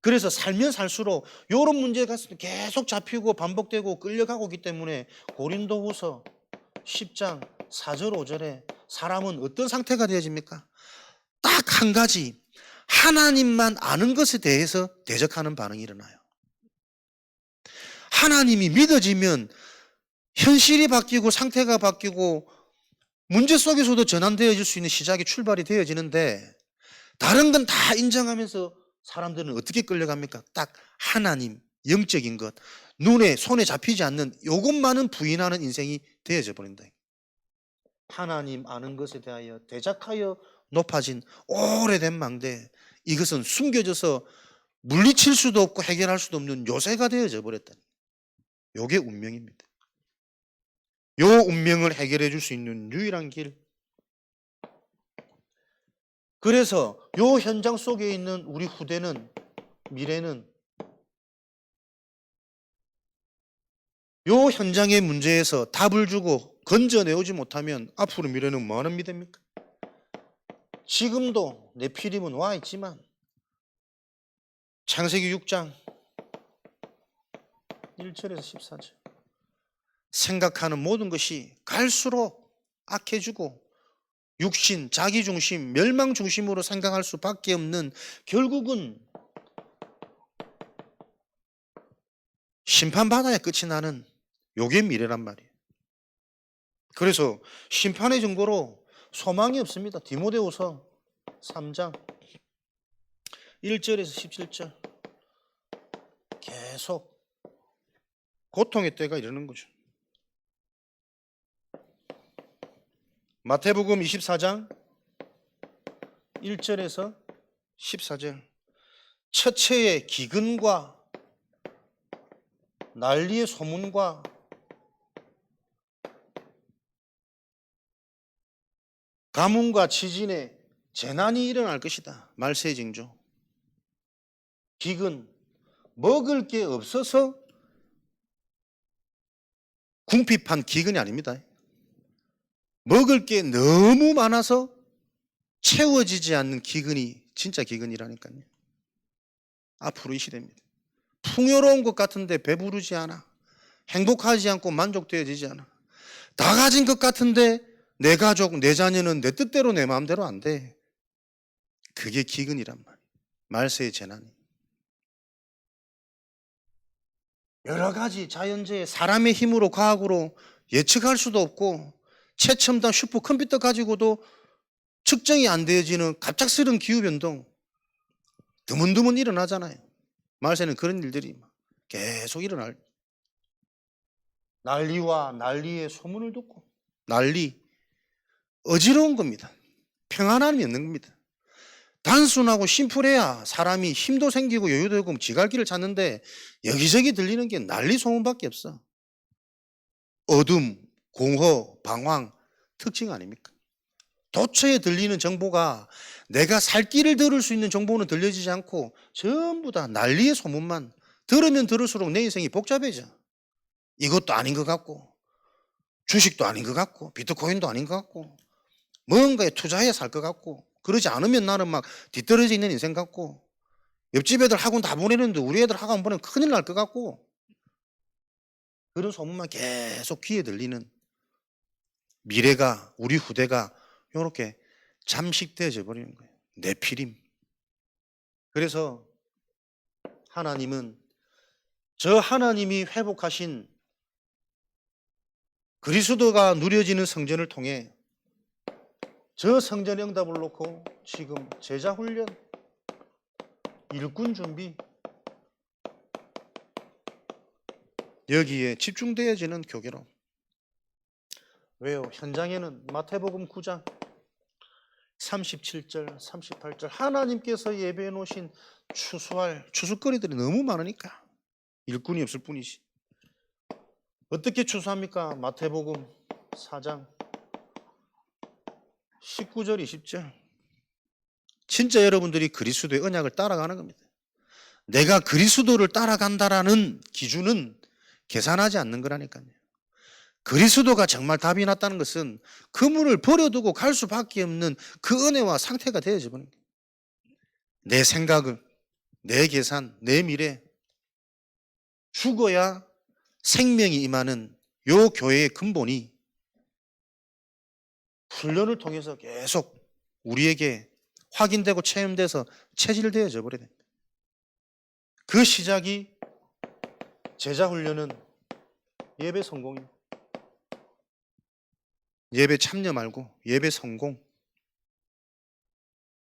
그래서 살면 살수록 이런 문제가 계속 잡히고 반복되고 끌려가고 있기 때문에 고린도후서 10장 4절 5절에 사람은 어떤 상태가 되어집니까? 딱 한 가지, 하나님만 아는 것에 대해서 대적하는 반응이 일어나요. 하나님이 믿어지면 현실이 바뀌고 상태가 바뀌고 문제 속에서도 전환되어질 수 있는 시작이 출발이 되어지는데 다른 건 다 인정하면서 사람들은 어떻게 끌려갑니까? 딱 하나님, 영적인 것, 눈에 손에 잡히지 않는 이것만은 부인하는 인생이 되어져 버린다. 하나님 아는 것에 대하여 대적하여 높아진 오래된 망대, 이것은 숨겨져서 물리칠 수도 없고 해결할 수도 없는 요새가 되어져 버렸다. 이게 운명입니다. 요 운명을 해결해 줄 수 있는 유일한 길. 그래서 요 현장 속에 있는 우리 후대는, 미래는 요 현장의 문제에서 답을 주고 건져내오지 못하면 앞으로 미래는 뭐하는 미래입니까? 지금도 네피림은 와 있지만 창세기 6장 1절에서 14절. 생각하는 모든 것이 갈수록 악해지고 육신, 자기중심, 멸망중심으로 생각할 수밖에 없는, 결국은 심판받아야 끝이 나는 요게 미래란 말이에요. 그래서 심판의 증거로 소망이 없습니다. 디모데후서 3장 1절에서 17절. 계속 고통의 때가 이르는 거죠. 마태복음 24장 1절에서 14절. 처체의 기근과 난리의 소문과 가뭄과 지진의 재난이 일어날 것이다. 말세의 징조. 기근, 먹을 게 없어서 궁핍한 기근이 아닙니다. 먹을 게 너무 많아서 채워지지 않는 기근이 진짜 기근이라니까요. 앞으로 이 시대입니다. 풍요로운 것 같은데 배부르지 않아. 행복하지 않고 만족되어지지 않아. 다 가진 것 같은데 내 가족, 내 자녀는 내 뜻대로 내 마음대로 안 돼. 그게 기근이란 말이에요. 말세의 재난이. 여러 가지 자연재해, 사람의 힘으로, 과학으로 예측할 수도 없고 최첨단 슈퍼컴퓨터 가지고도 측정이 안 되어지는 갑작스러운 기후변동 드문드문 일어나잖아요. 말세는 그런 일들이 계속 일어날. 난리와 난리의 소문을 듣고, 난리, 어지러운 겁니다. 평안함이 없는 겁니다. 단순하고 심플해야 사람이 힘도 생기고 여유도 되고 지갈 길을 찾는데 여기저기 들리는 게 난리 소문밖에 없어. 어둠, 공허, 방황, 특징 아닙니까? 도처에 들리는 정보가 내가 살 길을 들을 수 있는 정보는 들려지지 않고 전부 다 난리의 소문만. 들으면 들을수록 내 인생이 복잡해져. 이것도 아닌 것 같고 주식도 아닌 것 같고 비트코인도 아닌 것 같고 뭔가에 투자해 살 것 같고, 그러지 않으면 나는 막 뒤떨어져 있는 인생 같고, 옆집 애들 학원 다 보내는데 우리 애들 학원 보내면 큰일 날 것 같고, 그런 소문만 계속 귀에 들리는 미래가, 우리 후대가 이렇게 잠식되어져 버리는 거예요. 내피림. 그래서 하나님은 저 하나님이 회복하신 그리스도가 누려지는 성전을 통해 저 성전의 응답을 놓고 지금 제자 훈련, 일꾼 준비, 여기에 집중되어지는 교계로. 왜요? 현장에는 마태복음 9장 37절, 38절 하나님께서 예배해 놓으신 추수할 추수거리들이 너무 많으니까 일꾼이 없을 뿐이지. 어떻게 추수합니까? 마태복음 4장 19절, 20절. 진짜 여러분들이 그리스도의 언약을 따라가는 겁니다. 내가 그리스도를 따라간다라는 기준은 계산하지 않는 거라니까요. 그리스도가 정말 답이 났다는 것은 그물을 버려두고 갈 수밖에 없는 그 은혜와 상태가 되어져 버린 거예요. 내 생각을, 내 계산, 내 미래, 죽어야 생명이 임하는 요 교회의 근본이 훈련을 통해서 계속 우리에게 확인되고 체험돼서 체질되어져 버려야 됩니다. 그 시작이 제자 훈련은 예배 성공입니다. 예배 참여 말고 예배 성공.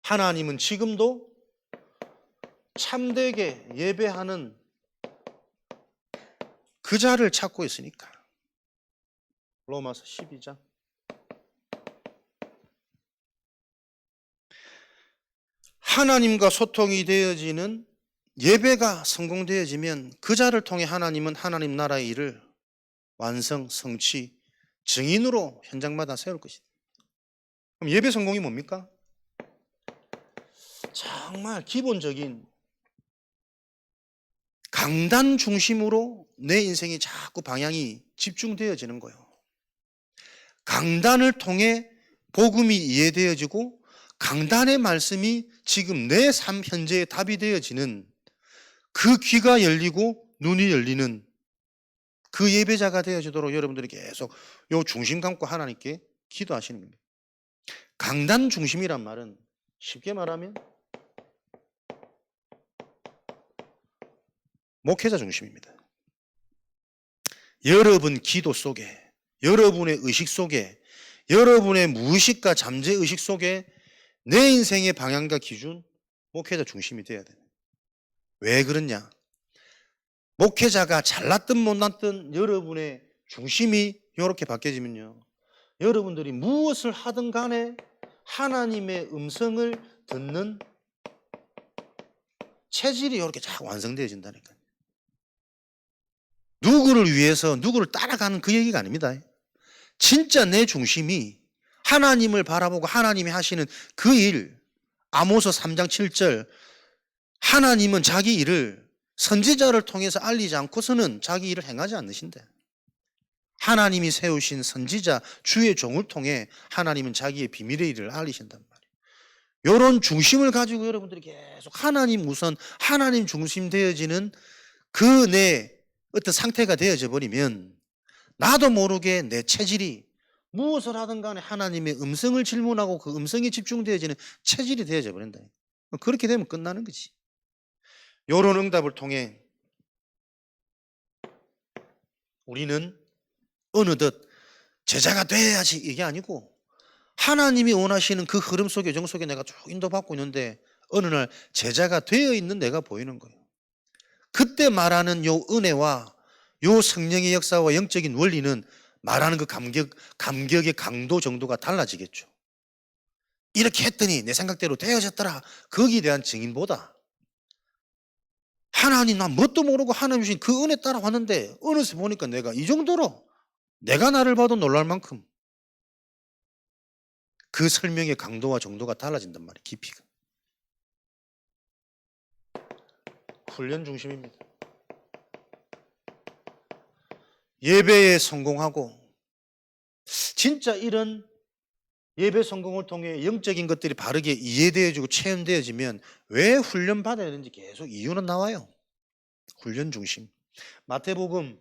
하나님은 지금도 참되게 예배하는 그 자를 찾고 있으니까. 로마서 12장. 하나님과 소통이 되어지는 예배가 성공되어지면 그 자를 통해 하나님은 하나님 나라의 일을 완성, 성취, 증인으로 현장마다 세울 것이다. 그럼 예배 성공이 뭡니까? 정말 기본적인 강단 중심으로 내 인생이 자꾸 방향이 집중되어지는 거예요. 강단을 통해 복음이 이해되어지고 강단의 말씀이 지금 내 삶 현재의 답이 되어지는 그 귀가 열리고 눈이 열리는 그 예배자가 되어지도록 여러분들이 계속 요 중심 감고 하나님께 기도하시는 겁니다. 강단 중심이란 말은 쉽게 말하면 목회자 중심입니다. 여러분 기도 속에, 여러분의 의식 속에, 여러분의 무의식과 잠재의식 속에 내 인생의 방향과 기준, 목회자 중심이 돼야 돼요. 왜 그러냐? 목회자가 잘났든 못났든 여러분의 중심이 이렇게 바뀌어지면요, 여러분들이 무엇을 하든 간에 하나님의 음성을 듣는 체질이 이렇게 쫙 완성되어진다니까요. 누구를 위해서 누구를 따라가는 그 얘기가 아닙니다. 진짜 내 중심이 하나님을 바라보고 하나님이 하시는 그 일, 아모스 3장 7절, 하나님은 자기 일을 선지자를 통해서 알리지 않고서는 자기 일을 행하지 않으신대. 하나님이 세우신 선지자 주의 종을 통해 하나님은 자기의 비밀의 일을 알리신단 말이에요. 이런 중심을 가지고 여러분들이 계속 하나님 우선, 하나님 중심 되어지는 그 내 어떤 상태가 되어져 버리면 나도 모르게 내 체질이 무엇을 하든 간에 하나님의 음성을 질문하고 그 음성에 집중되어지는 체질이 되어져 버린다. 그렇게 되면 끝나는 거지. 이런 응답을 통해 우리는 어느덧 제자가 돼야지 이게 아니고 하나님이 원하시는 그 흐름 속에, 정 속에 내가 쭉 인도받고 있는데 어느 날 제자가 되어 있는 내가 보이는 거예요. 그때 말하는 요 은혜와 요 성령의 역사와 영적인 원리는 말하는 그 감격의 강도 정도가 달라지겠죠. 이렇게 했더니 내 생각대로 되어졌더라, 거기에 대한 증인보다 하나님 나 뭣도 모르고 하나님 주신 그 은혜 따라왔는데 어느새 보니까 내가 이 정도로 내가 나를 봐도 놀랄 만큼 그 설명의 강도와 정도가 달라진단 말이에요. 깊이가. 훈련 중심입니다. 예배에 성공하고 진짜 이런 예배 성공을 통해 영적인 것들이 바르게 이해되어지고 체험되어지면 왜 훈련 받아야 되는지 계속 이유는 나와요. 훈련 중심. 마태복음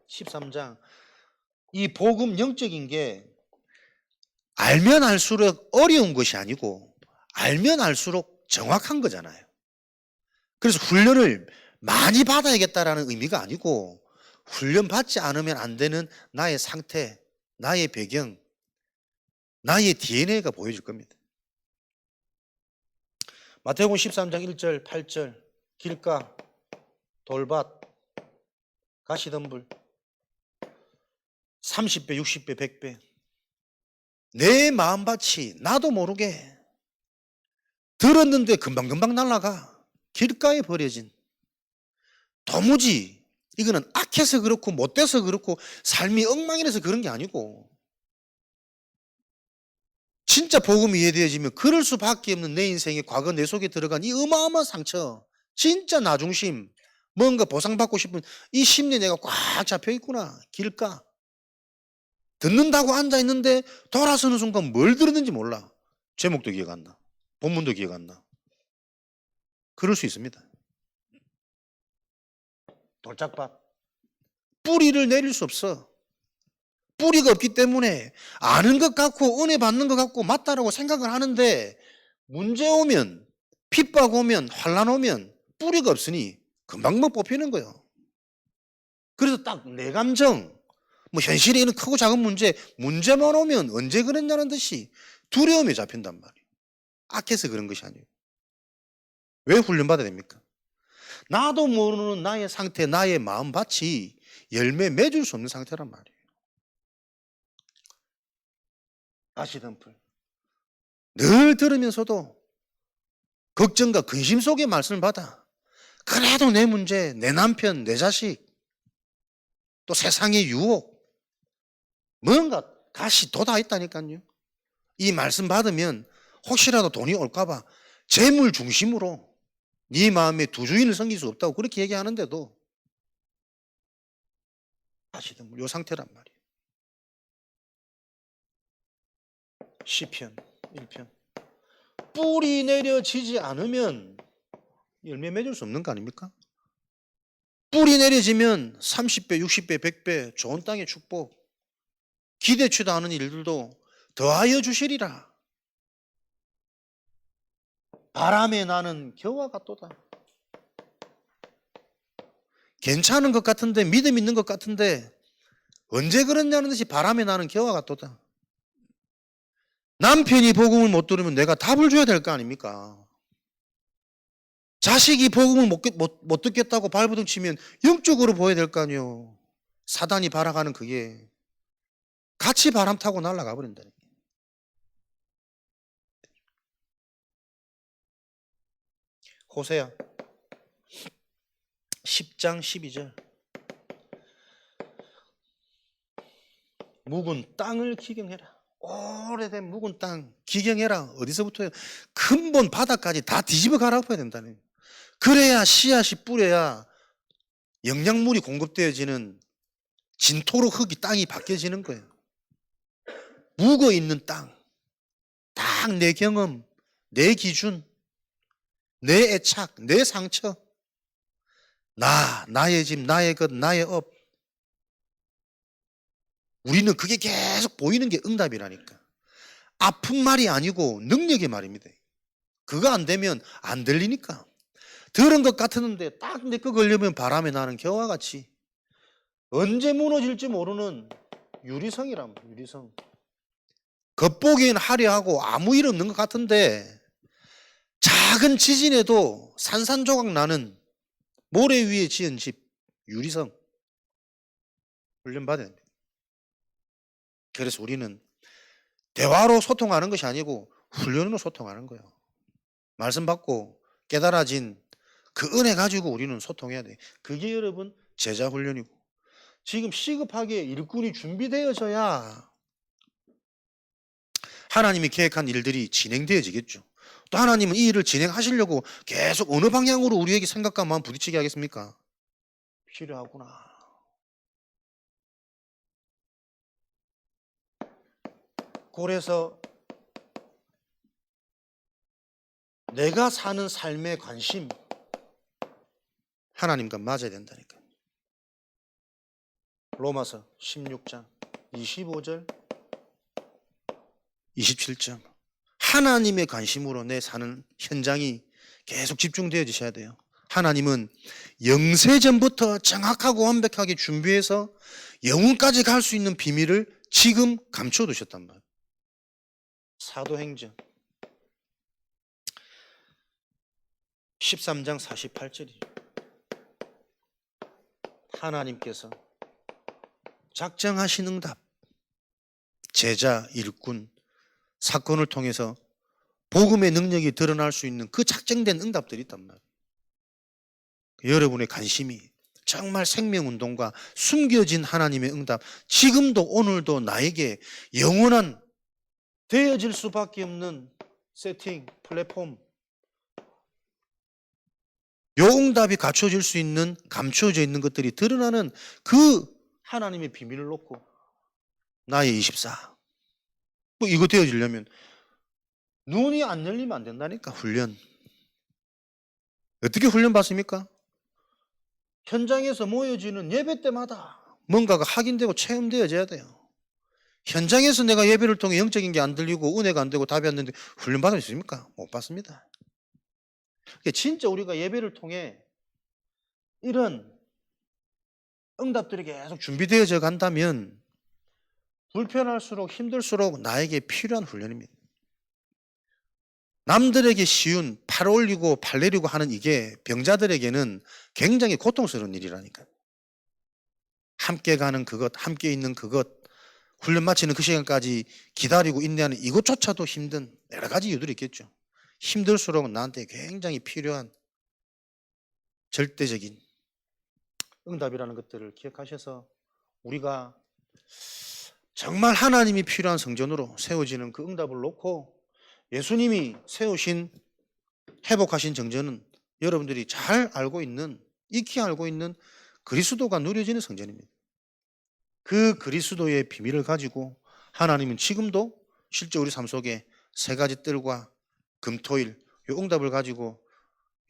13장, 이 복음 영적인 게 알면 알수록 어려운 것이 아니고 알면 알수록 정확한 거잖아요. 그래서 훈련을 많이 받아야겠다라는 의미가 아니고 훈련 받지 않으면 안 되는 나의 상태, 나의 배경, 나의 DNA가 보여줄 겁니다. 마태복음 13장 1절 8절, 길가, 돌밭, 가시덤불, 30배, 60배, 100배. 내 마음밭이 나도 모르게 들었는데 금방금방 날아가. 길가에 버려진. 도무지 이거는 악해서 그렇고 못돼서 그렇고 삶이 엉망이라서 그런 게 아니고 진짜 복음이 이해되어지면 그럴 수밖에 없는 내 인생의 과거 내 속에 들어간 이 어마어마한 상처, 진짜 나중심, 뭔가 보상받고 싶은 이 심리에 내가 꽉 잡혀 있구나. 길가. 듣는다고 앉아있는데 돌아서는 순간 뭘 들었는지 몰라. 제목도 기억 안 나. 본문도 기억 안 나. 그럴 수 있습니다. 돌짝밭. 뿌리를 내릴 수 없어. 뿌리가 없기 때문에 아는 것 같고 은혜 받는 것 같고 맞다라고 생각을 하는데 문제 오면, 핍박 오면, 환란 오면 뿌리가 없으니 금방 뽑히는 거예요. 그래서 딱 내 감정, 뭐 현실에 있는 크고 작은 문제만 오면 언제 그랬냐는 듯이 두려움에 잡힌단 말이에요. 악해서 그런 것이 아니에요. 왜 훈련받아야 됩니까? 나도 모르는 나의 상태, 나의 마음밭이 열매 맺을 수 없는 상태란 말이에요. 가시덤불. 늘 들으면서도 걱정과 근심 속에 말씀을 받아. 그래도 내 문제, 내 남편, 내 자식, 또 세상의 유혹, 뭔가 가시 돋아 있다니까요. 이 말씀 받으면 혹시라도 돈이 올까봐 재물 중심으로 네 마음에 두 주인을 섬길 수 없다고 그렇게 얘기하는데도 가시덤불 요 상태란 말이에요. 시편 1편. 뿌리 내려지지 않으면 열매 맺을 수 없는 거 아닙니까? 뿌리 내려지면 30배, 60배, 100배 좋은 땅의 축복, 기대치도 않은 일들도 더하여 주시리라. 바람에 나는 겨와 같도다. 괜찮은 것 같은데, 믿음 있는 것 같은데 언제 그랬냐는 듯이 바람에 나는 겨와 같도다. 남편이 복음을 못 들으면 내가 답을 줘야 될 거 아닙니까? 자식이 복음을 못 듣겠다고 발버둥 치면 영적으로 보여야 될 거 아니에요. 사단이 바라가는 그게 같이 바람 타고 날아가 버린다니까. 호세아 10장 12절. 묵은 땅을 기경해라. 오래된 묵은 땅 기경해라. 어디서부터요? 근본 바닥까지 다 뒤집어 갈아엎어야 된다는. 그래야 씨앗이 뿌려야 영양물이 공급되어지는 진토로 흙이 땅이 바뀌어지는 거예요. 묵어 있는 땅, 딱 내 경험, 내 기준, 내 애착, 내 상처, 나의 집, 나의 것, 나의 업. 우리는 그게 계속 보이는 게 응답이라니까. 아픈 말이 아니고 능력의 말입니다. 그거 안 되면 안 들리니까. 들은 것 같았는데 딱 내 거 걸려면 바람에 나는 겨와 같이 언제 무너질지 모르는 유리성이란 유리성. 겉보기엔 화려하고 아무 일 없는 것 같은데 작은 지진에도 산산조각 나는 모래 위에 지은 집 유리성 훈련받아야 됩니다. 그래서 우리는 대화로 소통하는 것이 아니고 훈련으로 소통하는 거예요. 말씀 받고 깨달아진 그 은혜 가지고 우리는 소통해야 돼. 그게 여러분 제자 훈련이고, 지금 시급하게 일꾼이 준비되어져야 하나님이 계획한 일들이 진행되어지겠죠. 또 하나님은 이 일을 진행하시려고 계속 어느 방향으로 우리에게 생각과 마음 부딪히게 하겠습니까? 필요하구나. 그래서 내가 사는 삶의 관심 하나님과 맞아야 된다니까. 로마서 16장 25절 27절. 하나님의 관심으로 내 사는 현장이 계속 집중되어지셔야 돼요. 하나님은 영세전부터 정확하고 완벽하게 준비해서 영혼까지 갈 수 있는 비밀을 지금 감춰두셨단 말이에요. 사도행전 13장 48절이죠. 하나님께서 작정하신 응답, 제자, 일꾼, 사건을 통해서 복음의 능력이 드러날 수 있는 그 작정된 응답들이 있단 말이에요. 여러분의 관심이 정말 생명운동과 숨겨진 하나님의 응답, 지금도 오늘도 나에게 영원한 되어질 수밖에 없는 세팅, 플랫폼, 요 응답이 갖춰질 수 있는, 감춰져 있는 것들이 드러나는 그 하나님의 비밀을 놓고 나의 24. 뭐 이거 되어지려면 눈이 안 열리면 안 된다니까. 훈련. 어떻게 훈련 받습니까? 현장에서 모여지는 예배 때마다 뭔가가 확인되고 체험되어져야 돼요. 현장에서 내가 예배를 통해 영적인 게 안 들리고 은혜가 안 되고 답이 안 되는데 훈련 받을 수 있습니까? 못 받습니다. 진짜 우리가 예배를 통해 이런 응답들이 계속 준비되어져 간다면 불편할수록 힘들수록 나에게 필요한 훈련입니다. 남들에게 쉬운 팔 올리고 팔 내리고 하는 이게 병자들에게는 굉장히 고통스러운 일이라니까요. 함께 가는 그것, 함께 있는 그것, 훈련 마치는 그 시간까지 기다리고 인내하는 이것조차도 힘든 여러 가지 이유들이 있겠죠. 힘들수록 나한테 굉장히 필요한 절대적인 응답이라는 것들을 기억하셔서 우리가 정말 하나님이 필요한 성전으로 세워지는 그 응답을 놓고 예수님이 세우신 회복하신 정전은 여러분들이 잘 알고 있는, 익히 알고 있는 그리스도가 누려지는 성전입니다. 그 그리스도의 비밀을 가지고 하나님은 지금도 실제 우리 삶 속에 세 가지 뜰과 금토일 이 응답을 가지고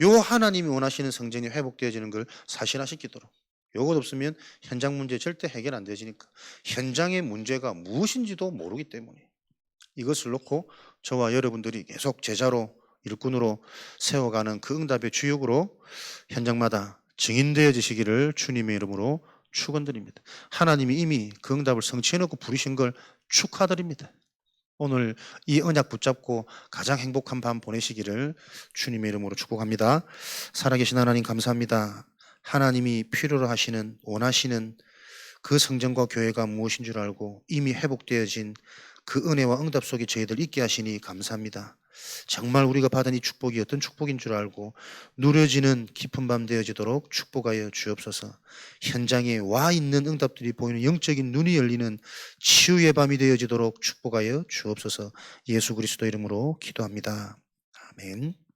요 하나님이 원하시는 성전이 회복되어지는 걸 사실화시키도록. 요것 없으면 현장 문제 절대 해결 안 되지니까. 현장의 문제가 무엇인지도 모르기 때문에 이것을 놓고 저와 여러분들이 계속 제자로 일꾼으로 세워가는 그 응답의 주역으로 현장마다 증인되어지시기를 주님의 이름으로 축원드립니다. 하나님이 이미 그 응답을 성취해놓고 부르신 걸 축하드립니다. 오늘 이 언약 붙잡고 가장 행복한 밤 보내시기를 주님의 이름으로 축복합니다. 살아계신 하나님 감사합니다. 하나님이 필요로 하시는 원하시는 그 성전과 교회가 무엇인 줄 알고 이미 회복되어진 그 은혜와 응답 속에 저희들 있게 하시니 감사합니다. 정말 우리가 받은 이 축복이 어떤 축복인 줄 알고 누려지는 깊은 밤 되어지도록 축복하여 주옵소서. 현장에 와 있는 응답들이 보이는 영적인 눈이 열리는 치유의 밤이 되어지도록 축복하여 주옵소서. 예수 그리스도 이름으로 기도합니다. 아멘.